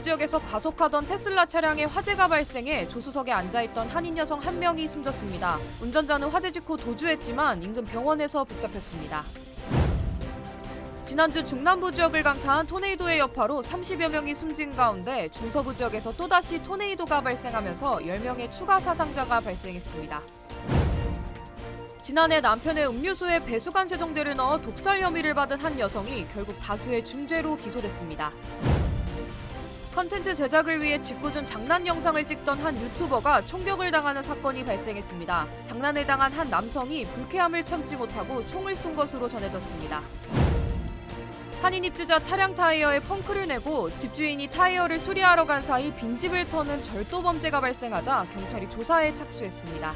지역에서 과속하던 테슬라 차량에 화재가 발생해 조수석에 앉아있던 한인 여성 1명이 숨졌습니다. 운전자는 화재 직후 도주했지만 인근 병원에서 붙잡혔습니다. 지난주 중남부 지역을 강타한 토네이도의 여파로 30여 명이 숨진 가운데 중서부 지역에서 또다시 토네이도가 발생하면서 10명의 추가 사상자가 발생했습니다. 지난해 남편의 음료수에 배수관 세정제를 넣어 독살 혐의를 받은 한 여성이 결국 다수의 중죄로 기소됐습니다. 컨텐츠 제작을 위해 짓궂은 장난 영상을 찍던 한 유튜버가 총격을 당하는 사건이 발생했습니다. 장난을 당한 한 남성이 불쾌함을 참지 못하고 총을 쏜 것으로 전해졌습니다. 한인 입주자 차량 타이어에 펑크를 내고 집주인이 타이어를 수리하러 간 사이 빈집을 터는 절도 범죄가 발생하자 경찰이 조사에 착수했습니다.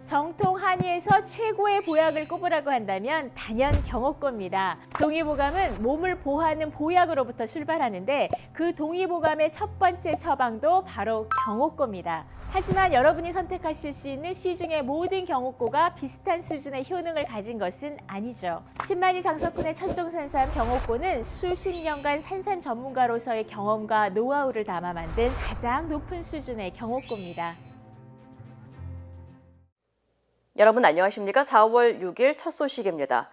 정통 한의에서 최고의 보약을 꼽으라고 한다면 단연 경옥고입니다. 동의보감은 몸을 보호하는 보약으로부터 출발하는데 그 동의보감의 첫 번째 처방도 바로 경옥고입니다. 하지만 여러분이 선택하실 수 있는 시중의 모든 경옥고가 비슷한 수준의 효능을 가진 것은 아니죠. 10만이 장석군의 천종산삼 경옥고는 수십 년간 산삼 전문가로서의 경험과 노하우를 담아 만든 가장 높은 수준의 경옥고입니다. 여러분 안녕하십니까? 4월 6일 첫 소식입니다.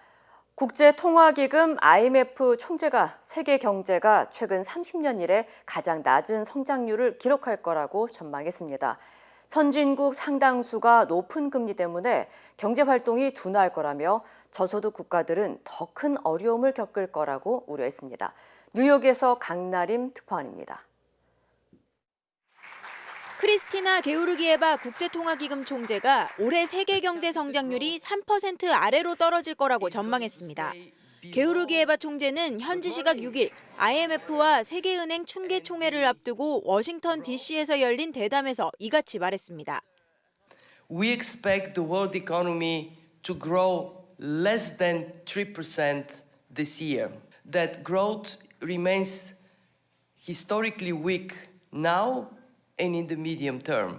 국제통화기금 IMF 총재가 세계 경제가 최근 30년 이래 가장 낮은 성장률을 기록할 거라고 전망했습니다. 선진국 상당수가 높은 금리 때문에 경제 활동이 둔화할 거라며 저소득 국가들은 더 큰 어려움을 겪을 거라고 우려했습니다. 뉴욕에서 강나림 특파원입니다. 크리스티나 게오르기에바 국제통화기금 총재가 올해 세계 경제 성장률이 3% 아래로 떨어질 거라고 전망했습니다. 게오르기에바 총재는 현지 시각 6일 IMF와 세계은행 충계총회를 앞두고 워싱턴 DC에서 열린 대담에서 이같이 말했습니다. We expect the world economy to grow less than 3% this year. That growth remains historically weak now and in the medium term.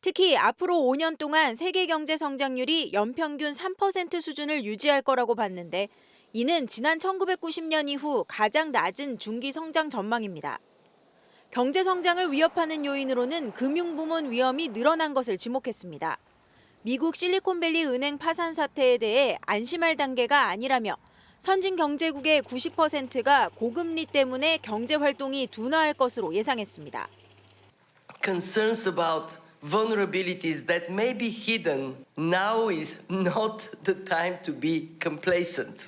특히 앞으로 5년 동안 세계 경제 성장률이 연평균 3% 수준을 유지할 거라고 봤는데 이는 지난 1990년 이후 가장 낮은 중기 성장 전망입니다. 경제 성장을 위협하는 요인으로는 금융부문 위험이 늘어난 것을 지목했습니다. 미국 실리콘밸리 은행 파산 사태에 대해 안심할 단계가 아니라며 선진 경제국의 90%가 고금리 때문에 경제 활동이 둔화할 것으로 예상했습니다. Concerns about vulnerabilities that may be hidden, now is not the time to be complacent.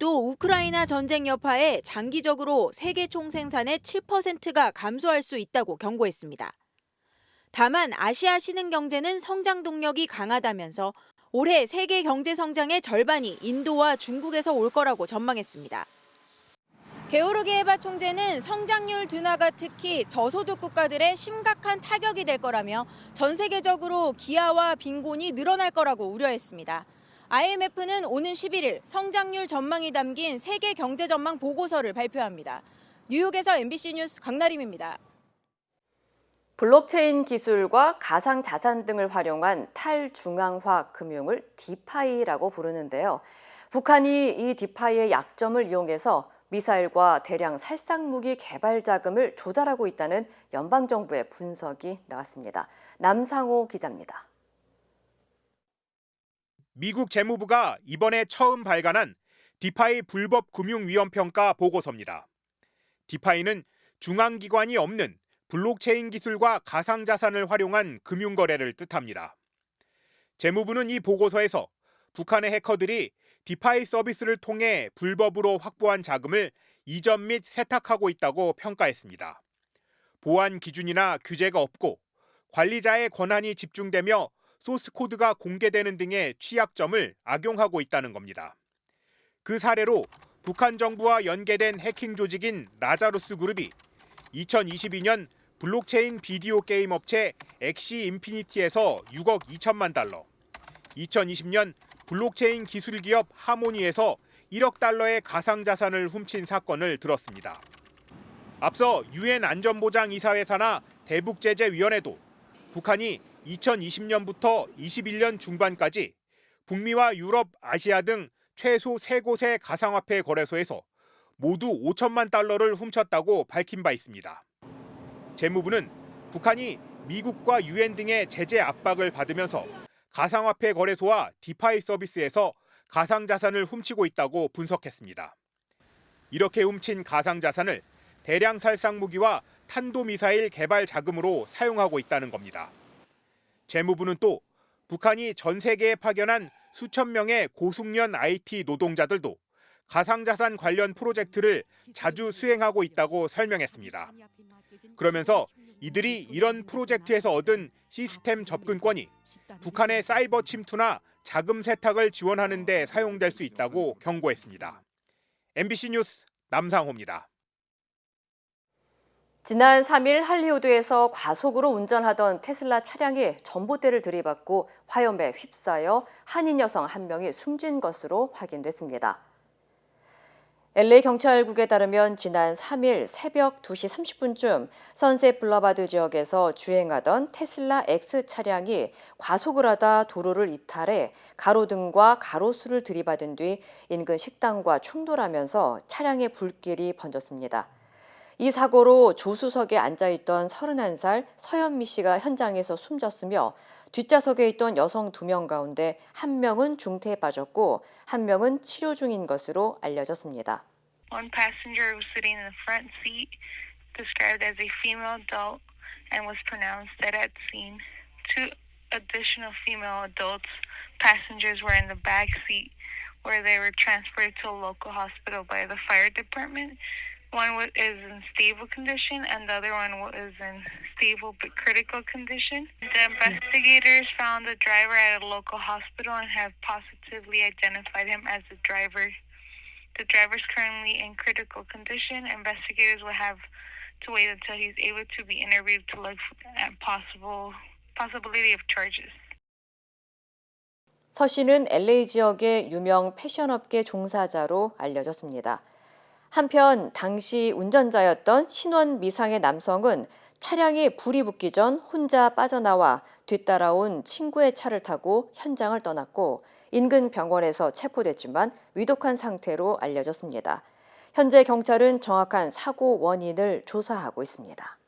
또 우크라이나 전쟁 여파에 장기적으로 세계 총생산의 7%가 감소할 수 있다고 경고했습니다. 다만 아시아 신흥 경제는 성장 동력이 강하다면서 올해 세계 경제 성장의 절반이 인도와 중국에서 올 거라고 전망했습니다. 게오르기에바 총재는 성장률 둔화가 특히 저소득 국가들의 심각한 타격이 될 거라며 전 세계적으로 기아와 빈곤이 늘어날 거라고 우려했습니다. IMF는 오는 11일 성장률 전망이 담긴 세계 경제 전망 보고서를 발표합니다. 뉴욕에서 MBC 뉴스 강나림입니다. 블록체인 기술과 가상자산 등을 활용한 탈중앙화 금융을 디파이라고 부르는데요. 북한이 이 디파이의 약점을 이용해서 미사일과 대량 살상무기 개발 자금을 조달하고 있다는 연방정부의 분석이 나왔습니다. 남상호 기자입니다. 미국 재무부가 이번에 처음 발간한 디파이 불법 금융 위험 평가 보고서입니다. 디파이는 중앙기관이 없는 블록체인 기술과 가상자산을 활용한 금융거래를 뜻합니다. 재무부는 이 보고서에서 북한의 해커들이 디파이 서비스를 통해 불법으로 확보한 자금을 이전 및 세탁하고 있다고 평가했습니다. 보안 기준이나 규제가 없고 관리자의 권한이 집중되며 소스코드가 공개되는 등의 취약점을 악용하고 있다는 겁니다. 그 사례로 북한 정부와 연계된 해킹 조직인 라자루스 그룹이 2022년 블록체인 비디오 게임 업체 엑시 인피니티에서 6억 2천만 달러, 2020년 블록체인 기술 기업 하모니에서 1억 달러의 가상자산을 훔친 사건을 들었습니다. 앞서 유엔 안전보장이사회사나 대북제재위원회도 북한이 2020년부터 21년 중반까지 북미와 유럽, 아시아 등 최소 3곳의 가상화폐 거래소에서 모두 5천만 달러를 훔쳤다고 밝힌 바 있습니다. 재무부는 북한이 미국과 유엔 등의 제재 압박을 받으면서 가상화폐 거래소와 디파이 서비스에서 가상자산을 훔치고 있다고 분석했습니다. 이렇게 훔친 가상자산을 대량 살상 무기와 탄도미사일 개발 자금으로 사용하고 있다는 겁니다. 재무부는 또 북한이 전 세계에 파견한 수천 명의 고숙련 IT 노동자들도 가상자산 관련 프로젝트를 자주 수행하고 있다고 설명했습니다. 그러면서 이들이 이런 프로젝트에서 얻은 시스템 접근권이 북한의 사이버 침투나 자금 세탁을 지원하는 데 사용될 수 있다고 경고했습니다. MBC 뉴스 남상호입니다. 지난 3일 할리우드에서 과속으로 운전하던 테슬라 차량이 전봇대를 들이받고 화염에 휩싸여 한인 여성 한 명이 숨진 것으로 확인됐습니다. LA 경찰국에 따르면 지난 3일 새벽 2시 30분쯤 선셋 블러바드 지역에서 주행하던 테슬라 X 차량이 과속을 하다 도로를 이탈해 가로등과 가로수를 들이받은 뒤 인근 식당과 충돌하면서 차량의 불길이 번졌습니다. 이 사고로 조수석에 앉아있던 31살 서현미 씨가 현장에서 숨졌으며 뒷좌석에 있던 여성 2명 가운데 1명은 중태에 빠졌고 1명은 치료 중인 것으로 알려졌습니다. One passenger was sitting in the front seat, described as a female adult, and was pronounced dead at scene. 2 additional female adults passengers were in the back seat, where they were transported to a local hospital by the fire department. One is in stable condition and the other one is in stable but critical condition. The investigators found the driver at a local hospital and have positively identified him as the driver. The driver is currently in critical condition. Investigators will have to wait until he's able to be interviewed to look at possibility of charges. 서 씨는 LA 지역의 유명 패션업계 종사자로 알려졌습니다. 한편 당시 운전자였던 신원 미상의 남성은 차량에 불이 붙기 전 혼자 빠져나와 뒤따라온 친구의 차를 타고 현장을 떠났고 인근 병원에서 체포됐지만 위독한 상태로 알려졌습니다. 현재 경찰은 정확한 사고 원인을 조사하고 있습니다.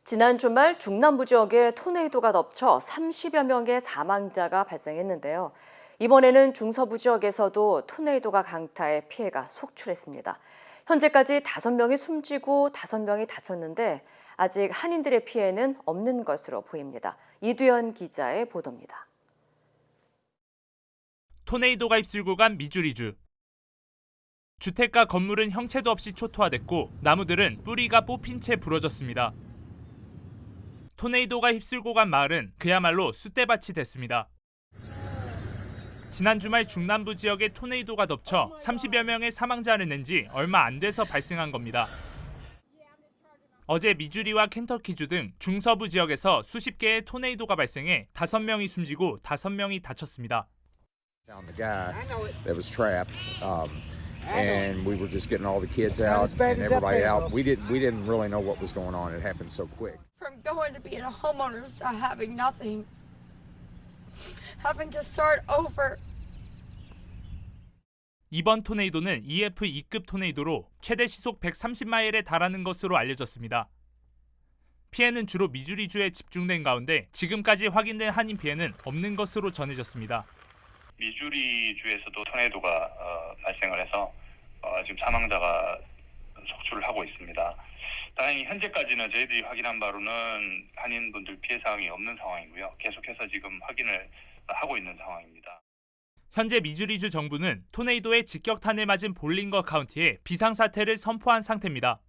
지난 주말 중남부 지역에 토네이도가 덮쳐 30여 명의 사망자가 발생했는데요. 이번에는 중서부 지역에서도 토네이도가 강타해 피해가 속출했습니다. 현재까지 5명이 숨지고 5명이 다쳤는데 아직 한인들의 피해는 없는 것으로 보입니다. 이두현 기자의 보도입니다. 토네이도가 휩쓸고 간 미주리주. 주택가 건물은 형체도 없이 초토화됐고 나무들은 뿌리가 뽑힌 채 부러졌습니다. 토네이도가 휩쓸고 간 마을은 그야말로 쑥대밭이 됐습니다. 지난 주말 중남부 지역에 토네이도가 덮쳐 30여 명의 사망자를 낸 지 얼마 안 돼서 발생한 겁니다. 어제 미주리와 켄터키주 등 중서부 지역에서 수십 개의 토네이도가 발생해 5명이 숨지고 5명이 다쳤습니다. Found the guy that was trapped, and we were just getting all the kids out and everybody out. We didn't really know what was going on. It happened so quick. From going to being a homeowner to having nothing, having to start over. 이번 토네이도는 EF 2급 토네이도로 최대 시속 130마일에 달하는 것으로 알려졌습니다. 피해는 주로 미주리주에 집중된 가운데 지금까지 확인된 한인 피해는 없는 것으로 전해졌습니다. 미주리주에서도 토네이도가 발생을 해서 지금 사망자가 속출을 하고 있습니다. 다행히 현재까지는 저희들이 확인한 바로는 한인분들 피해 사항이 없는 상황이고요. 계속해서 지금 확인을 하고 있는 상황입니다. 현재 미주리주 정부는 토네이도의 직격탄을 맞은 볼링거 카운티에 비상사태를 선포한 상태입니다.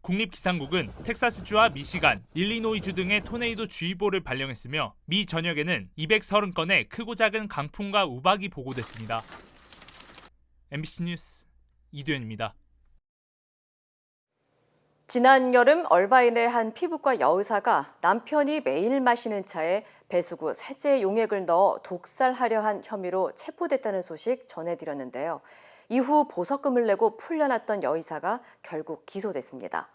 국립기상국은 텍사스주와 미시간, 일리노이주 등의 토네이도 주의보를 발령했으며 미 전역에는 230건의 크고 작은 강풍과 우박이 보고됐습니다. MBC 뉴스 이두현입니다. 지난 여름 얼바인의 한 피부과 여의사가 남편이 매일 마시는 차에 배수구 세제 용액을 넣어 독살하려 한 혐의로 체포됐다는 소식 전해드렸는데요. 이후 보석금을 내고 풀려났던 여의사가 결국 기소됐습니다.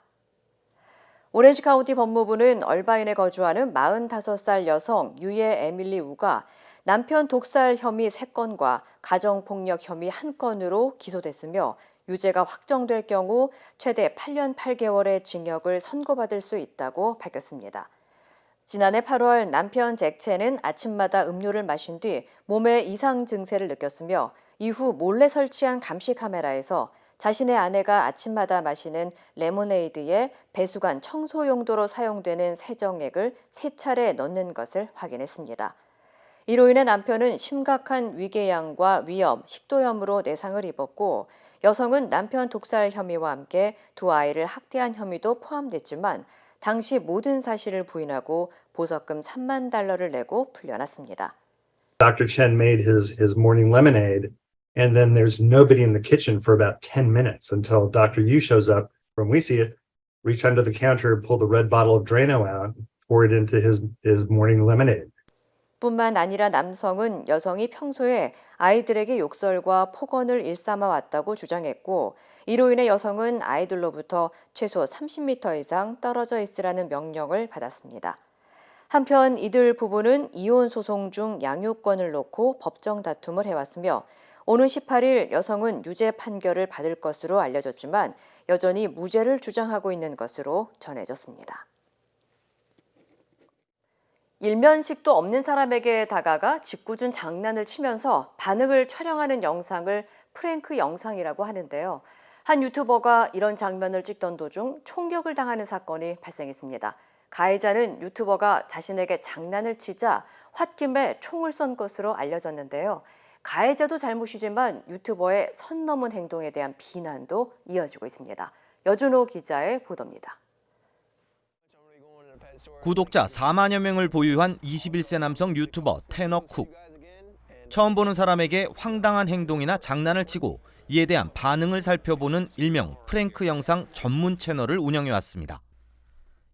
오렌지 카운티 법무부는 얼바인에 거주하는 45살 여성 유예 에밀리 우가 남편 독살 혐의 3건과 가정폭력 혐의 1건으로 기소됐으며 유죄가 확정될 경우 최대 8년 8개월의 징역을 선고받을 수 있다고 밝혔습니다. 지난해 8월 남편 잭체는 아침마다 음료를 마신 뒤 몸에 이상 증세를 느꼈으며 이후 몰래 설치한 감시 카메라에서 자신의 아내가 아침마다 마시는 레모네이드에 배수관 청소 용도로 사용되는 세정액을 3차례 넣는 것을 확인했습니다. 이로 인해 남편은 심각한 위궤양과 위염, 식도염으로 내상을 입었고 여성은 남편 독살 혐의와 함께 2아이를 학대한 혐의도 포함됐지만 당시 모든 사실을 부인하고 보석금 $30,000를 내고 풀려났습니다. Dr. Chen made his morning lemonade, and then there's nobody in the kitchen for about 10 minutes until Dr. Yu shows up. When we see it, reach under the counter, pull the red bottle of Drano out, pour it into his morning lemonade. 뿐만 아니라 남성은 여성이 평소에 아이들에게 욕설과 폭언을 일삼아 왔다고 주장했고 이로 인해 여성은 아이들로부터 최소 30m 이상 떨어져 있으라는 명령을 받았습니다. 한편 이들 부부는 이혼 소송 중 양육권을 놓고 법정 다툼을 해왔으며 오는 18일 여성은 유죄 판결을 받을 것으로 알려졌지만 여전히 무죄를 주장하고 있는 것으로 전해졌습니다. 일면식도 없는 사람에게 다가가 짓궂은 장난을 치면서 반응을 촬영하는 영상을 프랭크 영상이라고 하는데요. 한 유튜버가 이런 장면을 찍던 도중 총격을 당하는 사건이 발생했습니다. 가해자는 유튜버가 자신에게 장난을 치자 홧김에 총을 쏜 것으로 알려졌는데요. 가해자도 잘못이지만 유튜버의 선 넘은 행동에 대한 비난도 이어지고 있습니다. 여준호 기자의 보도입니다. 구독자 4만여 명을 보유한 21세 남성 유튜버 테너 쿡. 처음 보는 사람에게 황당한 행동이나 장난을 치고 이에 대한 반응을 살펴보는 일명 프랭크 영상 전문 채널을 운영해왔습니다.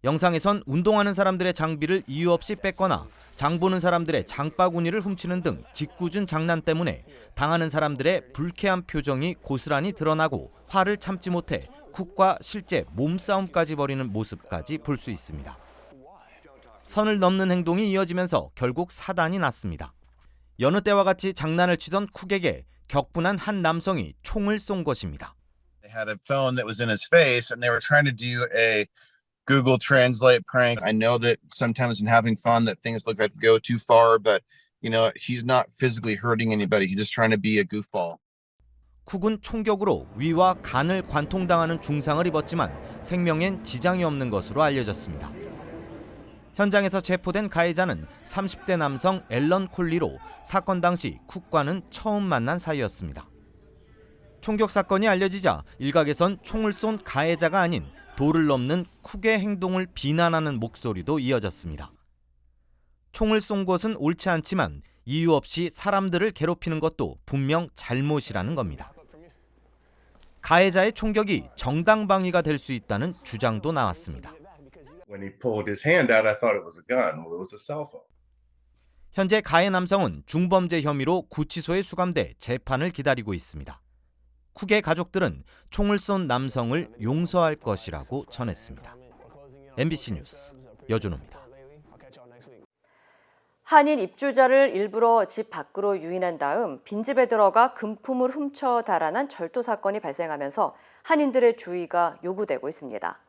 영상에선 운동하는 사람들의 장비를 이유 없이 뺏거나 장 보는 사람들의 장바구니를 훔치는 등 짓궂은 장난 때문에 당하는 사람들의 불쾌한 표정이 고스란히 드러나고 화를 참지 못해 쿡과 실제 몸싸움까지 벌이는 모습까지 볼 수 있습니다. 선을 넘는 행동이 이어지면서 결국 사단이 났습니다. 여느 때와 같이 장난을 치던 쿡에게 격분한 한 남성이 총을 쏜 것입니다. They had a phone that was in his face and they were trying to do a Google Translate prank. I know that sometimes in having fun that things look like go too far, but he's not physically hurting anybody. He's just trying to be a goofball. 쿡은 총격으로 위와 간을 관통당하는 중상을 입었지만 생명엔 지장이 없는 것으로 알려졌습니다. 현장에서 체포된 가해자는 30대 남성 앨런 콜리로 사건 당시 쿡과는 처음 만난 사이였습니다. 총격 사건이 알려지자 일각에선 총을 쏜 가해자가 아닌 도를 넘는 쿡의 행동을 비난하는 목소리도 이어졌습니다. 총을 쏜 것은 옳지 않지만 이유 없이 사람들을 괴롭히는 것도 분명 잘못이라는 겁니다. 가해자의 총격이 정당방위가 될 수 있다는 주장도 나왔습니다. When he pulled his hand out, I thought it was a gun. Well, it was a cell phone. 현재 가해 남성은 중범죄 혐의로 구치소에 수감돼 재판을 기다리고 있습니다. 쿡의 가족들은 총을 쏜 남성을 용서할 것이라고 전했습니다. MBC 뉴스 여준호입니다. 한인 입주자를 일부러 집 밖으로 유인한 다음 빈집에 들어가 금품을 훔쳐 달아난 절도 사건이 발생하면서 한인들의 주의가 요구되고 있습니다.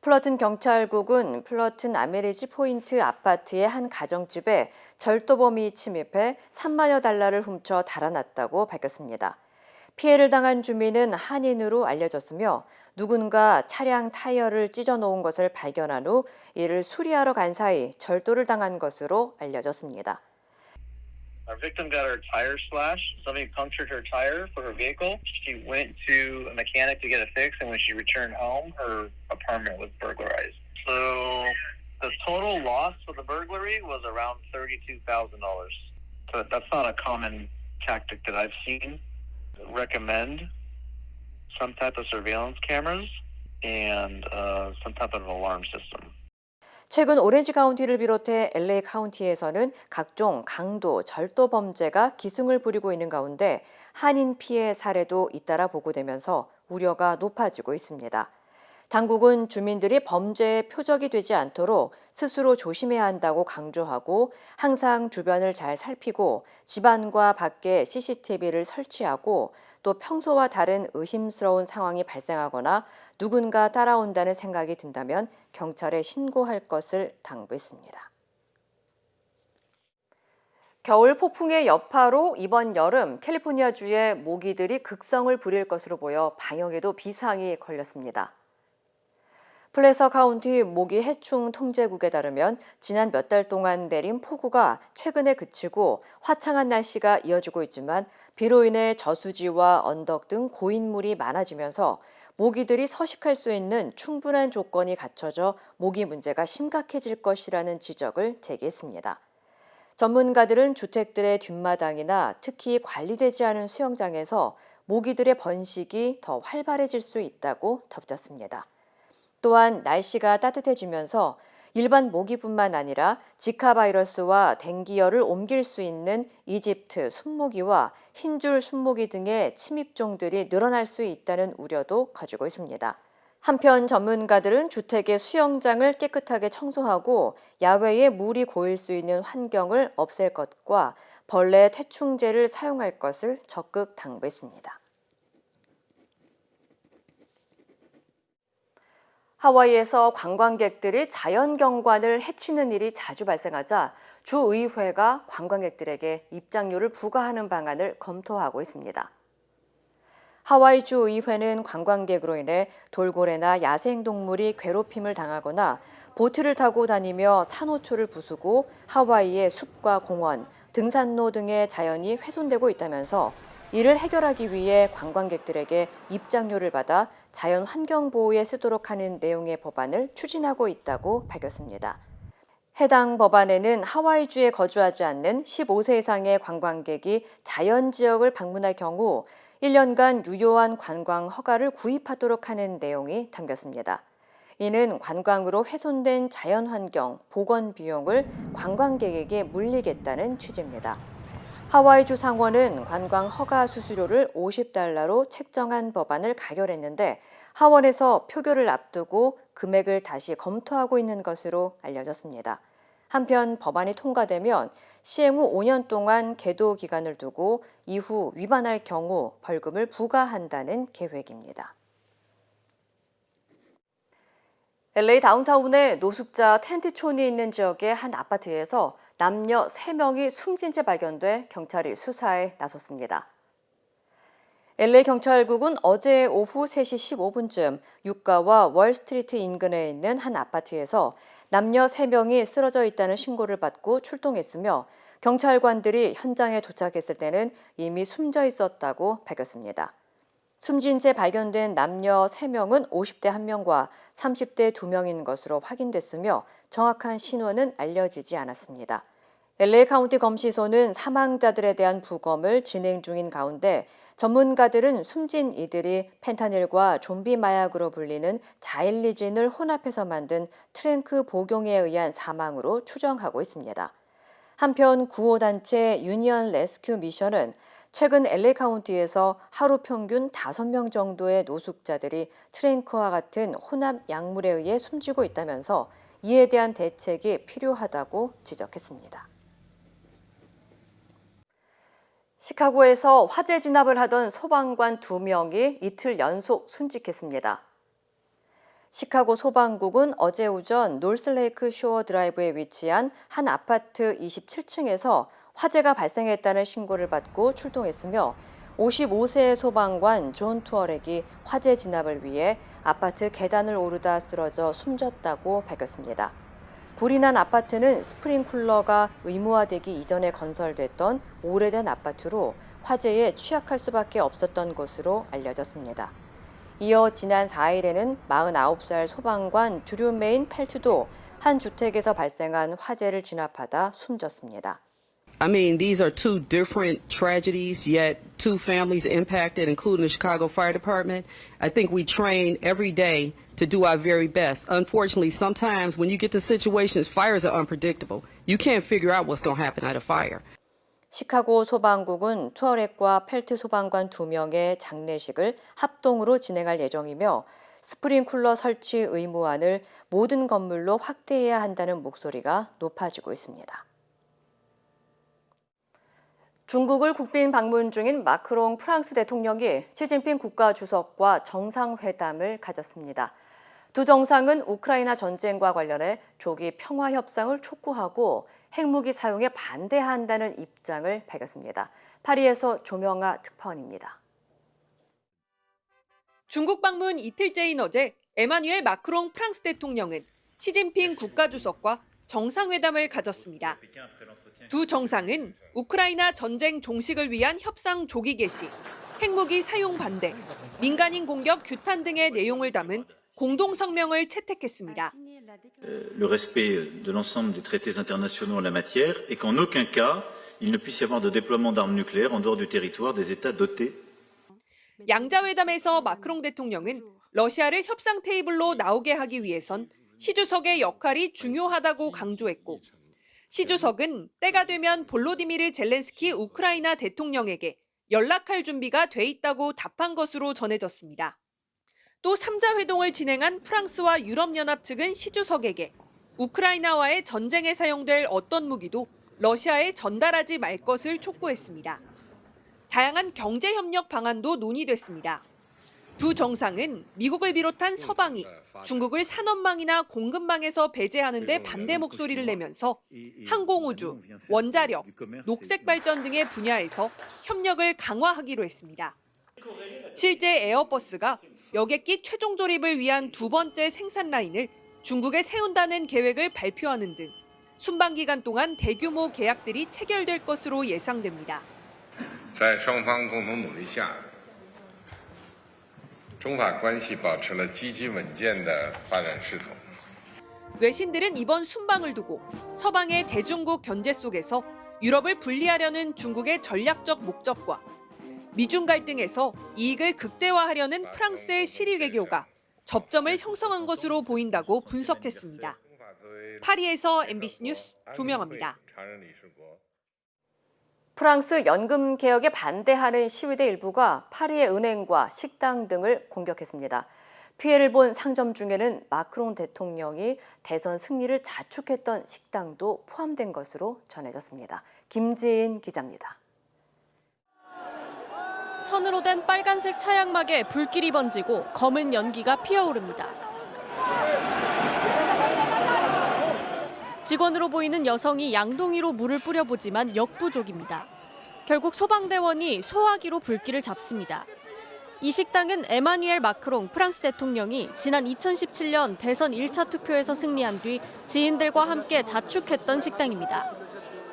플러튼 경찰국은 플러튼 아메리지 포인트 아파트의 한 가정집에 절도범이 침입해 $30,000를 훔쳐 달아났다고 밝혔습니다. 피해를 당한 주민은 한인으로 알려졌으며 누군가 차량 타이어를 찢어놓은 것을 발견한 후 이를 수리하러 간 사이 절도를 당한 것으로 알려졌습니다. Our victim got her tire slashed. Somebody punctured her tire for her vehicle. She went to a mechanic to get it fixed, and when she returned home, her apartment was burglarized. So the total loss for the burglary was around $32,000. So that's not a common tactic that I've seen. Recommend some type of surveillance cameras and some type of alarm system. 최근 오렌지 카운티를 비롯해 LA 카운티에서는 각종 강도, 절도 범죄가 기승을 부리고 있는 가운데 한인 피해 사례도 잇따라 보고되면서 우려가 높아지고 있습니다. 당국은 주민들이 범죄의 표적이 되지 않도록 스스로 조심해야 한다고 강조하고 항상 주변을 잘 살피고 집안과 밖에 CCTV를 설치하고 또 평소와 다른 의심스러운 상황이 발생하거나 누군가 따라온다는 생각이 든다면 경찰에 신고할 것을 당부했습니다. 겨울 폭풍의 여파로 이번 여름 캘리포니아주의 모기들이 극성을 부릴 것으로 보여 방역에도 비상이 걸렸습니다. 플래서 카운티 모기 해충 통제국에 따르면 지난 몇 달 동안 내린 폭우가 최근에 그치고 화창한 날씨가 이어지고 있지만 비로 인해 저수지와 언덕 등 고인물이 많아지면서 모기들이 서식할 수 있는 충분한 조건이 갖춰져 모기 문제가 심각해질 것이라는 지적을 제기했습니다. 전문가들은 주택들의 뒷마당이나 특히 관리되지 않은 수영장에서 모기들의 번식이 더 활발해질 수 있다고 덧붙였습니다. 또한 날씨가 따뜻해지면서 일반 모기뿐만 아니라 지카 바이러스와 댕기열을 옮길 수 있는 이집트 순모기와 흰줄 순모기 등의 침입종들이 늘어날 수 있다는 우려도 커지고 있습니다. 한편 전문가들은 주택의 수영장을 깨끗하게 청소하고 야외에 물이 고일 수 있는 환경을 없앨 것과 벌레 퇴충제를 사용할 것을 적극 당부했습니다. 하와이에서 관광객들이 자연경관을 해치는 일이 자주 발생하자 주의회가 관광객들에게 입장료를 부과하는 방안을 검토하고 있습니다. 하와이 주의회는 관광객으로 인해 돌고래나 야생동물이 괴롭힘을 당하거나 보트를 타고 다니며 산호초를 부수고 하와이의 숲과 공원, 등산로 등의 자연이 훼손되고 있다면서 이를 해결하기 위해 관광객들에게 입장료를 받아 자연 환경 보호에 쓰도록 하는 내용의 법안을 추진하고 있다고 밝혔습니다. 해당 법안에는 하와이주에 거주하지 않는 15세 이상의 관광객이 자연 지역을 방문할 경우 1년간 유효한 관광 허가를 구입하도록 하는 내용이 담겼습니다. 이는 관광으로 훼손된 자연 환경, 복원 비용을 관광객에게 물리겠다는 취지입니다. 하와이주 상원은 관광 허가 수수료를 $50로 책정한 법안을 가결했는데 하원에서 표결을 앞두고 금액을 다시 검토하고 있는 것으로 알려졌습니다. 한편 법안이 통과되면 시행 후 5년 동안 계도 기간을 두고 이후 위반할 경우 벌금을 부과한다는 계획입니다. LA 다운타운의 노숙자 텐트촌이 있는 지역의 한 아파트에서 남녀 3명이 숨진 채 발견돼 경찰이 수사에 나섰습니다. LA 경찰국은 어제 오후 3시 15분쯤 유가와 월스트리트 인근에 있는 한 아파트에서 남녀 3명이 쓰러져 있다는 신고를 받고 출동했으며 경찰관들이 현장에 도착했을 때는 이미 숨져 있었다고 밝혔습니다. 숨진 채 발견된 남녀 3명은 50대 1명과 30대 2명인 것으로 확인됐으며 정확한 신원은 알려지지 않았습니다. LA 카운티 검시소는 사망자들에 대한 부검을 진행 중인 가운데 전문가들은 숨진 이들이 펜타닐과 좀비 마약으로 불리는 자일리진을 혼합해서 만든 트랭크 복용에 의한 사망으로 추정하고 있습니다. 한편 구호단체 유니언 레스큐 미션은 최근 LA 카운티에서 하루 평균 5명 정도의 노숙자들이 트랭크와 같은 혼합 약물에 의해 숨지고 있다면서 이에 대한 대책이 필요하다고 지적했습니다. 시카고에서 화재 진압을 하던 소방관 2명이 이틀 연속 순직했습니다. 시카고 소방국은 어제 오전 노스레이크 쇼어 드라이브에 위치한 한 아파트 27층에서 화재가 발생했다는 신고를 받고 출동했으며 55세 소방관 존 투어렉이 화재 진압을 위해 아파트 계단을 오르다 쓰러져 숨졌다고 밝혔습니다. 불이 난 아파트는 스프링쿨러가 의무화되기 이전에 건설됐던 오래된 아파트로 화재에 취약할 수밖에 없었던 것으로 알려졌습니다. 이어 지난 4일에는 49살 소방관 드류 메인 펠트도 한 주택에서 발생한 화재를 진압하다 숨졌습니다. I mean, these are two different tragedies, yet two families impacted, including the Chicago Fire Department. I think we train every day to do our very best. Unfortunately, sometimes when you get to situations, fires are unpredictable. You can't figure out what's going to happen at a fire. 시카고 소방국은 투어렉과 펠트 소방관 2명의 장례식을 합동으로 진행할 예정이며 스프링쿨러 설치 의무화를 모든 건물로 확대해야 한다는 목소리가 높아지고 있습니다. 중국을 국빈 방문 중인 마크롱 프랑스 대통령이 시진핑 국가주석과 정상회담을 가졌습니다. 두 정상은 우크라이나 전쟁과 관련해 조기 평화 협상을 촉구하고 핵무기 사용에 반대한다는 입장을 밝혔습니다. 파리에서 조명아 특파원입니다. 중국 방문 이틀째인 어제 에마뉘엘 마크롱 프랑스 대통령은 시진핑 국가주석과 정상회담을 가졌습니다. 두 정상은 우크라이나 전쟁 종식을 위한 협상 조기 개시, 핵무기 사용 반대, 민간인 공격 규탄 등의 내용을 담은 공동 성명을 채택했습니다. Le respect de l'ensemble des traités internationaux en la matière et qu'en aucun cas il ne puisse y avoir de déploiement d'armes nucléaires en dehors du territoire des États dotés. 양자회담에서 마크롱 대통령은 러시아를 협상 테이블로 나오게 하기 위해선 시 주석의 역할이 중요하다고 강조했고, 시 주석은 때가 되면 볼로디미르 젤렌스키 우크라이나 대통령에게 연락할 준비가 돼 있다고 답한 것으로 전해졌습니다. 또 3자 회동을 진행한 프랑스와 유럽연합 측은 시 주석에게 우크라이나와의 전쟁에 사용될 어떤 무기도 러시아에 전달하지 말 것을 촉구했습니다. 다양한 경제협력 방안도 논의됐습니다. 두 정상은 미국을 비롯한 서방이 중국을 산업망이나 공급망에서 배제하는 데 반대 목소리를 내면서 항공우주, 원자력, 녹색발전 등의 분야에서 협력을 강화하기로 했습니다. 실제 에어버스가 여객기 최종 조립을 위한 두 번째 생산 라인을 중국에 세운다는 계획을 발표하는 등 순방 기간 동안 대규모 계약들이 체결될 것으로 예상됩니다. 在双方共同努力下，中法关系保持了积极稳健的发展势头。 외신들은 이번 순방을 두고 서방의 대중국 견제 속에서 유럽을 분리하려는 중국의 전략적 목적과 미중 갈등에서 이익을 극대화하려는 프랑스의 실의 외교가 접점을 형성한 것으로 보인다고 분석했습니다. 파리에서 MBC 뉴스 조명아입니다. 프랑스 연금 개혁에 반대하는 시위대 일부가 파리의 은행과 식당 등을 공격했습니다. 피해를 본 상점 중에는 마크롱 대통령이 대선 승리를 자축했던 식당도 포함된 것으로 전해졌습니다. 김지인 기자입니다. 천으로 된 빨간색 차양막에 불길이 번지고 검은 연기가 피어오릅니다. 직원으로 보이는 여성이 양동이로 물을 뿌려보지만 역부족입니다. 결국 소방대원이 소화기로 불길을 잡습니다. 이 식당은 에마뉘엘 마크롱 프랑스 대통령이 지난 2017년 대선 1차 투표에서 승리한 뒤 지인들과 함께 자축했던 식당입니다.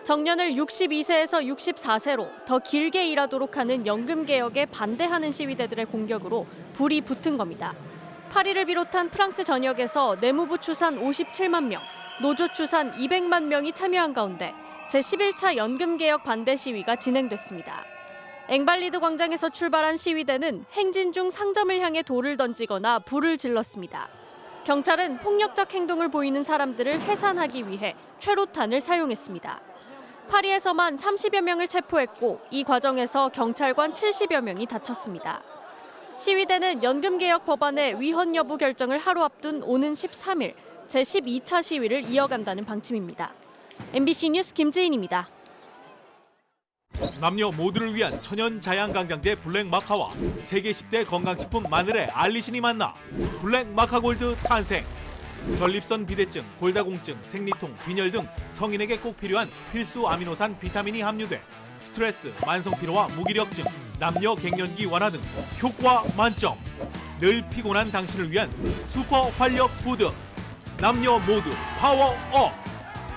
정년을 62세에서 64세로 더 길게 일하도록 하는 연금 개혁에 반대하는 시위대들의 공격으로 불이 붙은 겁니다. 파리를 비롯한 프랑스 전역에서 내무부 추산 57만 명, 노조 추산 200만 명이 참여한 가운데 제11차 연금개혁 반대 시위가 진행됐습니다. 앵발리드 광장에서 출발한 시위대는 행진 중 상점을 향해 돌을 던지거나 불을 질렀습니다. 경찰은 폭력적 행동을 보이는 사람들을 해산하기 위해 최루탄을 사용했습니다. 파리에서만 30여 명을 체포했고 이 과정에서 경찰관 70여 명이 다쳤습니다. 시위대는 연금개혁 법안의 위헌 여부 결정을 하루 앞둔 오는 13일 제12차 시위를 이어간다는 방침입니다. MBC 뉴스 김지인입니다. 남녀 모두를 위한 천연 자양강장제 블랙마카와 세계 10대 건강식품 마늘의 알리신이 만나 블랙마카골드 탄생. 전립선 비대증, 골다공증, 생리통, 빈혈 등 성인에게 꼭 필요한 필수 아미노산 비타민이 함유돼 스트레스, 만성피로와 무기력증, 남녀 갱년기 완화 등 효과 만점. 늘 피곤한 당신을 위한 슈퍼 활력 푸드. 남녀 모두 파워업!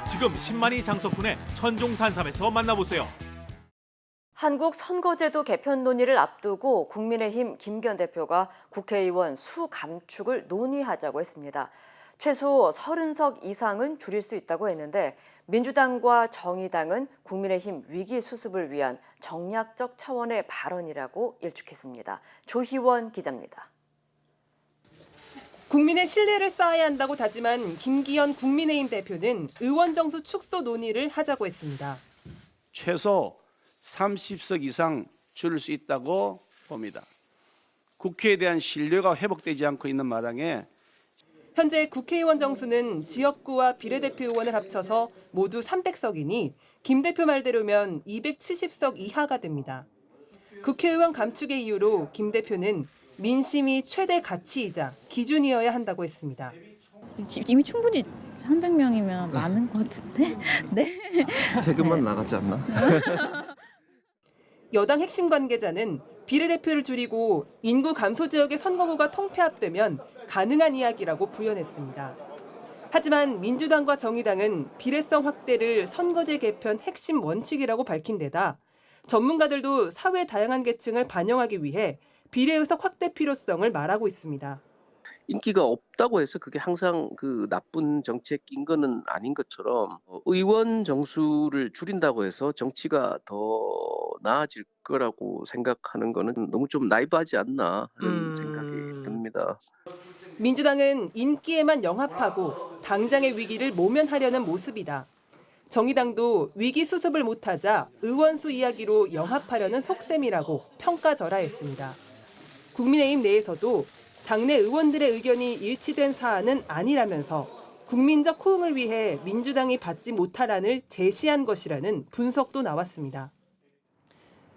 지금 10만이 장석훈의 천종산삼에서 만나보세요. 한국 선거제도 개편 논의를 앞두고 국민의힘 김기현 대표가 국회의원 수 감축을 논의하자고 했습니다. 최소 30석 이상은 줄일 수 있다고 했는데 민주당과 정의당은 국민의힘 위기 수습을 위한 정략적 차원의 발언이라고 일축했습니다. 조희원 기자입니다. 국민의 신뢰를 쌓아야 한다고 다짐한 김기현 국민의힘 대표는 의원 정수 축소 논의를 하자고 했습니다. 최소 30석 이상 줄일 수 있다고 봅니다. 국회에 대한 신뢰가 회복되지 않고 있는 마당에 현재 국회의원 정수는 지역구와 비례대표 의원을 합쳐서 모두 300석이니 김 대표 말대로면 270석 이하가 됩니다. 국회의원 감축의 이유로 김 대표는 민심이 최대 가치이자 기준이어야 한다고 했습니다. 이미 충분히 300명이면 많은 것 같은데? 네. 세금만 나가지 않나? 여당 핵심 관계자는 비례대표를 줄이고 인구 감소 지역의 선거구가 통폐합되면 가능한 이야기라고 부연했습니다. 하지만 민주당과 정의당은 비례성 확대를 선거제 개편 핵심 원칙이라고 밝힌 데다 전문가들도 사회 다양한 계층을 반영하기 위해 비례의석 확대 필요성을 말하고 있습니다. 인기가 없다고 해서 그게 항상 그 나쁜 정책인 거는 아닌 것처럼 의원 정수를 줄인다고 해서 정치가 더 나아질 거라고 생각하는 거는 너무 좀 나이브하지 않나 하는 생각이 듭니다. 민주당은 인기에만 영합하고 당장의 위기를 모면하려는 모습이다. 정의당도 위기 수습을 못하자 의원수 이야기로 영합하려는 속셈이라고 평가절하했습니다. 국민의힘 내에서도 당내 의원들의 의견이 일치된 사안은 아니라면서 국민적 호응을 위해 민주당이 받지 못할 안을 제시한 것이라는 분석도 나왔습니다.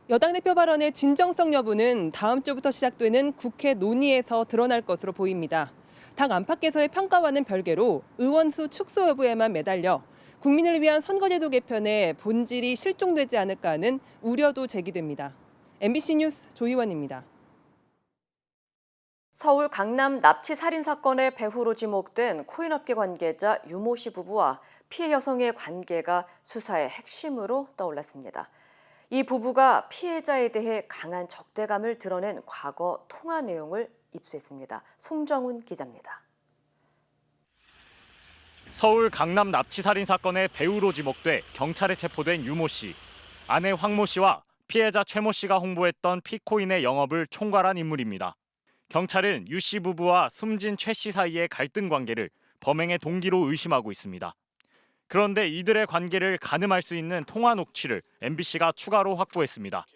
여당 대표 발언의 진정성 여부는 다음 주부터 시작되는 국회 논의에서 드러날 것으로 보입니다. 당 안팎에서의 평가와는 별개로 의원수 축소 여부에만 매달려 국민을 위한 선거제도 개편의 본질이 실종되지 않을까 하는 우려도 제기됩니다. MBC 뉴스 조희원입니다. 서울 강남 납치 살인 사건의 배후로 지목된 코인업계 관계자 유모 씨 부부와 피해 여성의 관계가 수사의 핵심으로 떠올랐습니다. 이 부부가 피해자에 대해 강한 적대감을 드러낸 과거 통화 내용을 입수했습니다. 송정훈 기자입니다. 서울 강남 납치 살인 사건의 배후로 지목돼 경찰에 체포된 유모 씨. 아내 황모 씨와 피해자 최모 씨가 홍보했던 피코인의 영업을 총괄한 인물입니다. 경찰은 유 씨 부부와 숨진 최 씨 사이의 갈등 관계를 범행의 동기로 의심하고 있습니다. 그런데 이들의 관계를 가늠할 수 있는 통화 녹취를 MBC가 추가로 확보했습니다.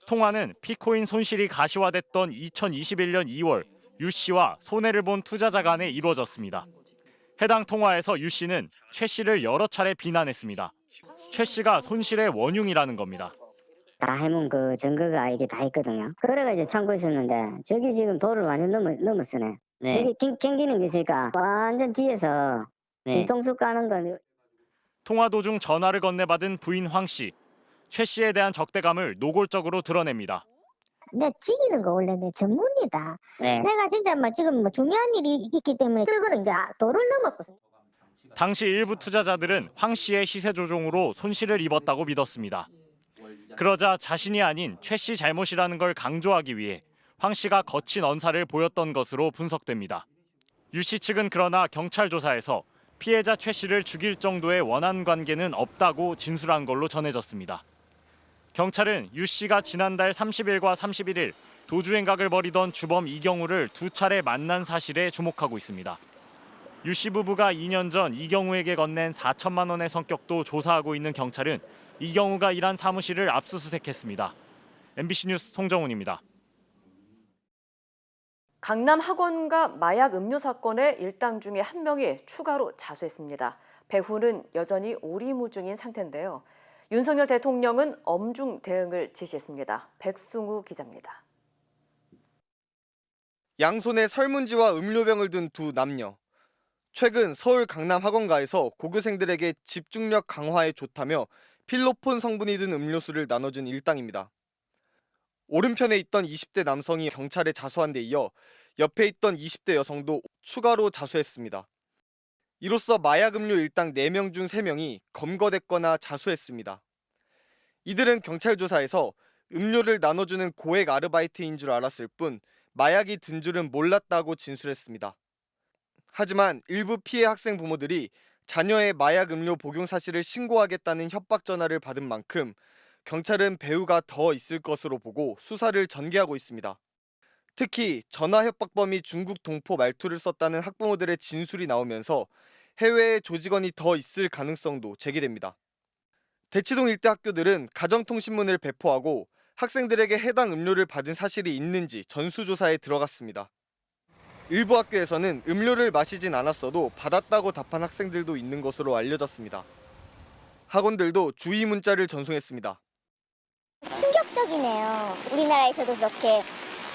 통화는 피코인 손실이 가시화됐던 2021년 2월 유 씨와 손해를 본 투자자 간에 이루어졌습니다. 해당 통화에서 유 씨는 최 씨를 여러 차례 비난했습니다. 최 씨가 손실의 원흉이라는 겁니다. 다 해문 그 증거가 이게 다 있거든요. 그래가 이제 참고했었는데 저기 지금 도를 완전 넘었으네. 저기 캥기는 게 있으니까 완전 뒤에서 뒤통수 까는 거. 통화 도중 전화를 건네받은 부인 황 씨. 최 씨에 대한 적대감을 노골적으로 드러냅니다. 내 지기는 거 원래 내 전문이다. 내가 진짜 지금 중요한 일이 있기 때문에 그거는 이제 도를 넘었거든. 당시 일부 투자자들은 황 씨의 시세 조종으로 손실을 입었다고 믿었습니다. 그러자 자신이 아닌 최 씨 잘못이라는 걸 강조하기 위해 황 씨가 거친 언사를 보였던 것으로 분석됩니다. 유 씨 측은 그러나 경찰 조사에서 피해자 최 씨를 죽일 정도의 원한 관계는 없다고 진술한 걸로 전해졌습니다. 경찰은 유 씨가 지난달 30일과 31일 도주행각을 벌이던 주범 이경우를 두 차례 만난 사실에 주목하고 있습니다. 유 씨 부부가 2년 전 이경우에게 건넨 4천만 원의 성격도 조사하고 있는 경찰은 이경우가 일한 사무실을 압수수색했습니다. MBC 뉴스 송정훈입니다. 강남 학원가 마약 음료 사건의 일당 중에 한 명이 추가로 자수했습니다. 배후는 여전히 오리무중인 상태인데요. 윤석열 대통령은 엄중 대응을 지시했습니다. 백승우 기자입니다. 양손에 설문지와 음료병을 든 두 남녀. 최근 서울 강남 학원가에서 고교생들에게 집중력 강화에 좋다며 필로폰 성분이 든 음료수를 나눠준 일당입니다. 오른편에 있던 20대 남성이 경찰에 자수한 데 이어 옆에 있던 20대 여성도 추가로 자수했습니다. 이로써 마약 음료 일당 4명 중 3명이 검거됐거나 자수했습니다. 이들은 경찰 조사에서 음료를 나눠주는 고액 아르바이트인 줄 알았을 뿐 마약이 든 줄은 몰랐다고 진술했습니다. 하지만 일부 피해 학생 부모들이 자녀의 마약 음료 복용 사실을 신고하겠다는 협박 전화를 받은 만큼 경찰은 배후가 더 있을 것으로 보고 수사를 전개하고 있습니다. 특히 전화 협박범이 중국 동포 말투를 썼다는 학부모들의 진술이 나오면서 해외에 조직원이 더 있을 가능성도 제기됩니다. 대치동 일대 학교들은 가정통신문을 배포하고 학생들에게 해당 음료를 받은 사실이 있는지 전수조사에 들어갔습니다. 일부 학교에서는 음료를 마시진 않았어도 받았다고 답한 학생들도 있는 것으로 알려졌습니다. 학원들도 주의 문자를 전송했습니다. 충격적이네요. 우리나라에서도 그렇게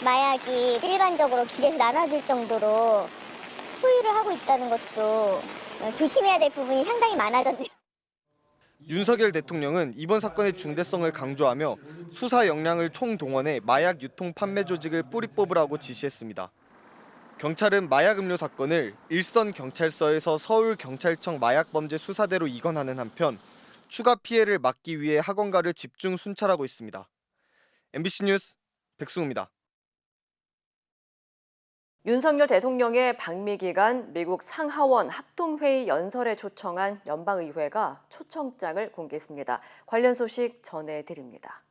마약이 일반적으로 길에서 나눠줄 정도로 소유를 하고 있다는 것도 조심해야 될 부분이 상당히 많아졌네요. 윤석열 대통령은 이번 사건의 중대성을 강조하며 수사 역량을 총동원해 마약 유통 판매 조직을 뿌리 뽑으라고 지시했습니다. 경찰은 마약 음료 사건을 일선경찰서에서 서울경찰청 마약범죄수사대로 이관하는 한편 추가 피해를 막기 위해 학원가를 집중 순찰하고 있습니다. MBC 뉴스 백승우입니다. 윤석열 대통령의 방미 기간 미국 상하원 합동회의 연설에 초청한 연방의회가 초청장을 공개했습니다. 관련 소식 전해드립니다.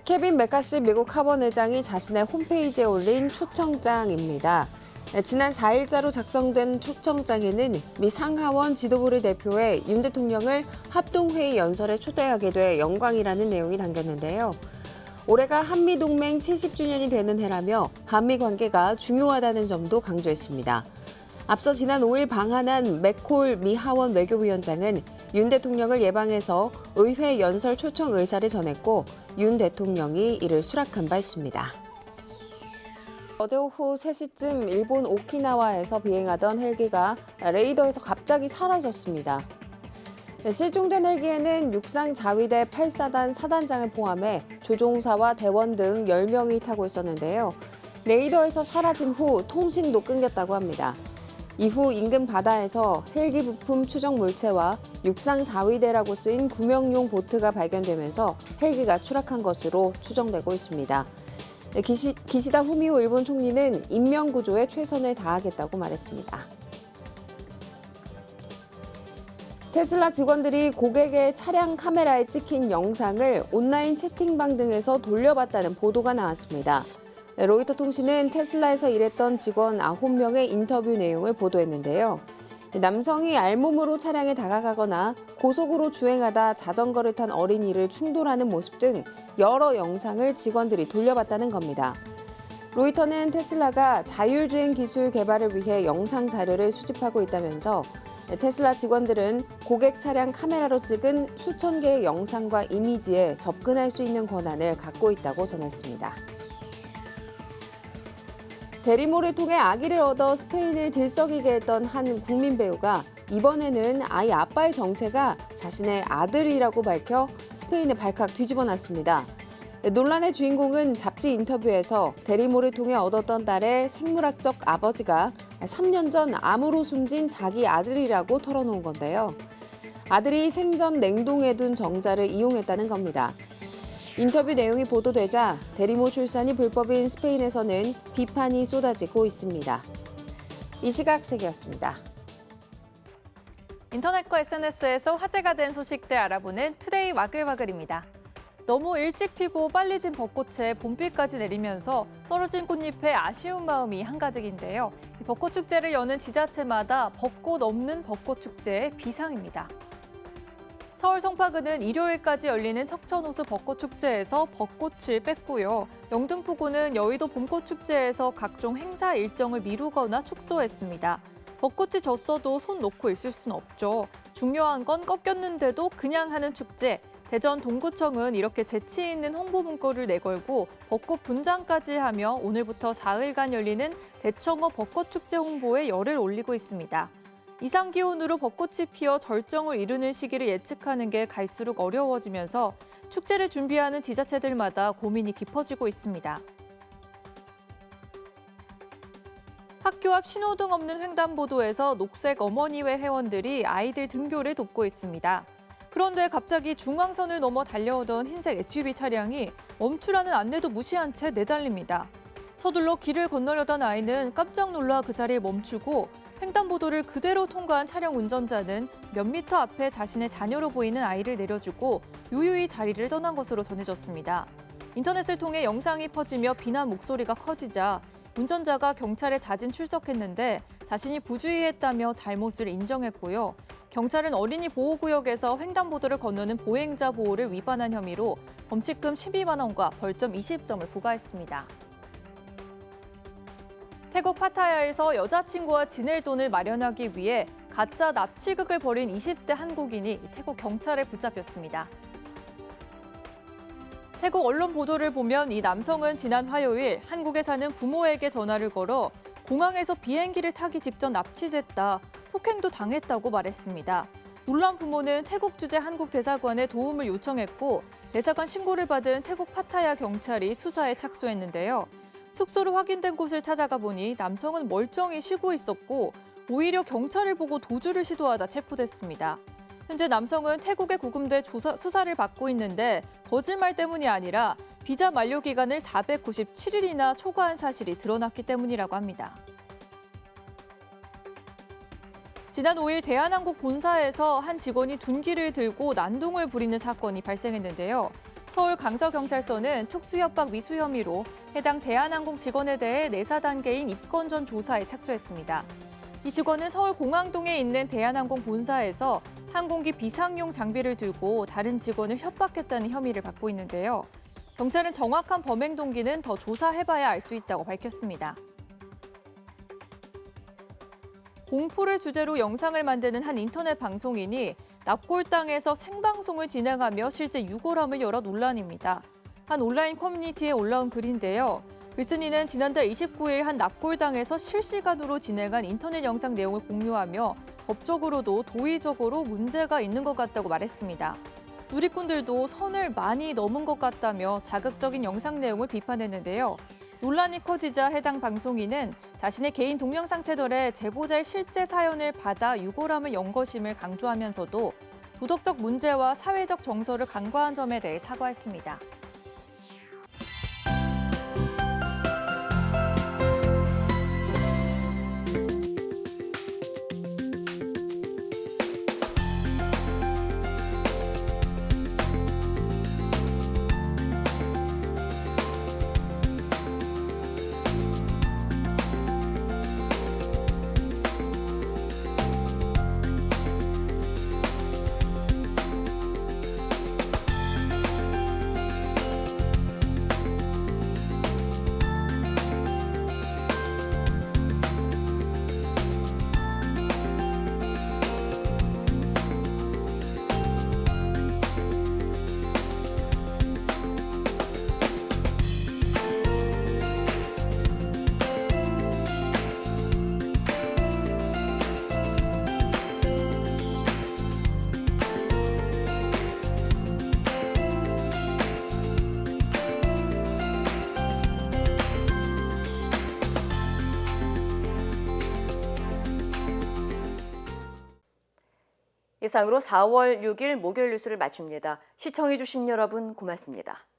케빈 메카시 미국 하원 의장이 자신의 홈페이지에 올린 초청장입니다. 지난 4일자로 작성된 초청장에는 미 상하원 지도부를 대표해 윤 대통령을 합동회의 연설에 초대하게 돼 영광이라는 내용이 담겼는데요. 올해가 한미동맹 70주년이 되는 해라며 한미 관계가 중요하다는 점도 강조했습니다. 앞서 지난 5일 방한한 맥콜 미 하원 외교위원장은 윤 대통령을 예방해서 의회 연설 초청 의사를 전했고 윤 대통령이 이를 수락한 바 있습니다. 어제 오후 3시쯤 일본 오키나와에서 비행하던 헬기가 레이더에서 갑자기 사라졌습니다. 실종된 헬기에는 육상 자위대 8사단 사단장을 포함해 조종사와 대원 등 10명이 타고 있었는데요. 레이더에서 사라진 후 통신도 끊겼다고 합니다. 이후 인근 바다에서 헬기 부품 추적 물체와 육상 자위대라고 쓰인 구명용 보트가 발견되면서 헬기가 추락한 것으로 추정되고 있습니다. 기시다 후미오 일본 총리는 인명 구조에 최선을 다하겠다고 말했습니다. 테슬라 직원들이 고객의 차량 카메라에 찍힌 영상을 온라인 채팅방 등에서 돌려봤다는 보도가 나왔습니다. 로이터 통신은 테슬라에서 일했던 직원 9명의 인터뷰 내용을 보도했는데요. 남성이 알몸으로 차량에 다가가거나 고속으로 주행하다 자전거를 탄 어린이를 충돌하는 모습 등 여러 영상을 직원들이 돌려봤다는 겁니다. 로이터는 테슬라가 자율주행 기술 개발을 위해 영상 자료를 수집하고 있다면서 테슬라 직원들은 고객 차량 카메라로 찍은 수천 개의 영상과 이미지에 접근할 수 있는 권한을 갖고 있다고 전했습니다. 대리모를 통해 아기를 얻어 스페인을 들썩이게 했던 한 국민 배우가 이번에는 아이 아빠의 정체가 자신의 아들이라고 밝혀 스페인의 발칵 뒤집어놨습니다. 논란의 주인공은 잡지 인터뷰에서 대리모를 통해 얻었던 딸의 생물학적 아버지가 3년 전 암으로 숨진 자기 아들이라고 털어놓은 건데요. 아들이 생전 냉동해둔 정자를 이용했다는 겁니다. 인터뷰 내용이 보도되자 대리모 출산이 불법인 스페인에서는 비판이 쏟아지고 있습니다. 이 시각 세계였습니다. 인터넷과 SNS에서 화제가 된 소식들 알아보는 투데이 와글와글입니다. 너무 일찍 피고 빨리 진 벚꽃에 봄비까지 내리면서 떨어진 꽃잎에 아쉬운 마음이 한가득인데요. 벚꽃 축제를 여는 지자체마다 벚꽃 없는 벚꽃 축제의 비상입니다. 서울 송파구는 일요일까지 열리는 석천호수 벚꽃축제에서 벚꽃을 뺐고요. 영등포구는 여의도 봄꽃축제에서 각종 행사 일정을 미루거나 축소했습니다. 벚꽃이 졌어도 손 놓고 있을 순 없죠. 중요한 건 꺾였는데도 그냥 하는 축제. 대전 동구청은 이렇게 재치 있는 홍보 문구를 내걸고 벚꽃 분장까지 하며 오늘부터 4일간 열리는 대청어 벚꽃축제 홍보에 열을 올리고 있습니다. 이상 기온으로 벚꽃이 피어 절정을 이루는 시기를 예측하는 게 갈수록 어려워지면서 축제를 준비하는 지자체들마다 고민이 깊어지고 있습니다. 학교 앞 신호등 없는 횡단보도에서 녹색 어머니회 회원들이 아이들 등교를 돕고 있습니다. 그런데 갑자기 중앙선을 넘어 달려오던 흰색 SUV 차량이 멈추라는 안내도 무시한 채 내달립니다. 서둘러 길을 건너려던 아이는 깜짝 놀라 그 자리에 멈추고 횡단보도를 그대로 통과한 차량 운전자는 몇 미터 앞에 자신의 자녀로 보이는 아이를 내려주고 유유히 자리를 떠난 것으로 전해졌습니다. 인터넷을 통해 영상이 퍼지며 비난 목소리가 커지자 운전자가 경찰에 자진 출석했는데 자신이 부주의했다며 잘못을 인정했고요. 경찰은 어린이 보호구역에서 횡단보도를 건너는 보행자 보호를 위반한 혐의로 범칙금 12만 원과 벌점 20점을 부과했습니다. 태국 파타야에서 여자친구와 지낼 돈을 마련하기 위해 가짜 납치극을 벌인 20대 한국인이 태국 경찰에 붙잡혔습니다. 태국 언론 보도를 보면 이 남성은 지난 화요일 한국에 사는 부모에게 전화를 걸어 공항에서 비행기를 타기 직전 납치됐다, 폭행도 당했다고 말했습니다. 놀란 부모는 태국 주재 한국 대사관에 도움을 요청했고 대사관 신고를 받은 태국 파타야 경찰이 수사에 착수했는데요. 숙소로 확인된 곳을 찾아가 보니 남성은 멀쩡히 쉬고 있었고 오히려 경찰을 보고 도주를 시도하다 체포됐습니다. 현재 남성은 태국에 구금돼 수사를 받고 있는데 거짓말 때문이 아니라 비자 만료 기간을 497일이나 초과한 사실이 드러났기 때문이라고 합니다. 지난 5일 대한항공 본사에서 한 직원이 둔기를 들고 난동을 부리는 사건이 발생했는데요. 서울 강서경찰서는 특수협박 미수 혐의로 해당 대한항공 직원에 대해 내사 단계인 입건 전 조사에 착수했습니다. 이 직원은 서울 공항동에 있는 대한항공 본사에서 항공기 비상용 장비를 들고 다른 직원을 협박했다는 혐의를 받고 있는데요. 경찰은 정확한 범행 동기는 더 조사해봐야 알 수 있다고 밝혔습니다. 공포를 주제로 영상을 만드는 한 인터넷 방송인이 납골당에서 생방송을 진행하며 실제 유골함을 열어 논란입니다. 한 온라인 커뮤니티에 올라온 글인데요. 글쓴이는 지난달 29일 한 납골당에서 실시간으로 진행한 인터넷 영상 내용을 공유하며 법적으로도 도의적으로 문제가 있는 것 같다고 말했습니다. 누리꾼들도 선을 많이 넘은 것 같다며 자극적인 영상 내용을 비판했는데요. 논란이 커지자 해당 방송인은 자신의 개인 동영상 채널에 제보자의 실제 사연을 받아 유골함을 연 것임을 강조하면서도 도덕적 문제와 사회적 정서를 간과한 점에 대해 사과했습니다. 이상으로 4월 6일 목요일 뉴스를 마칩니다. 시청해주신 여러분 고맙습니다.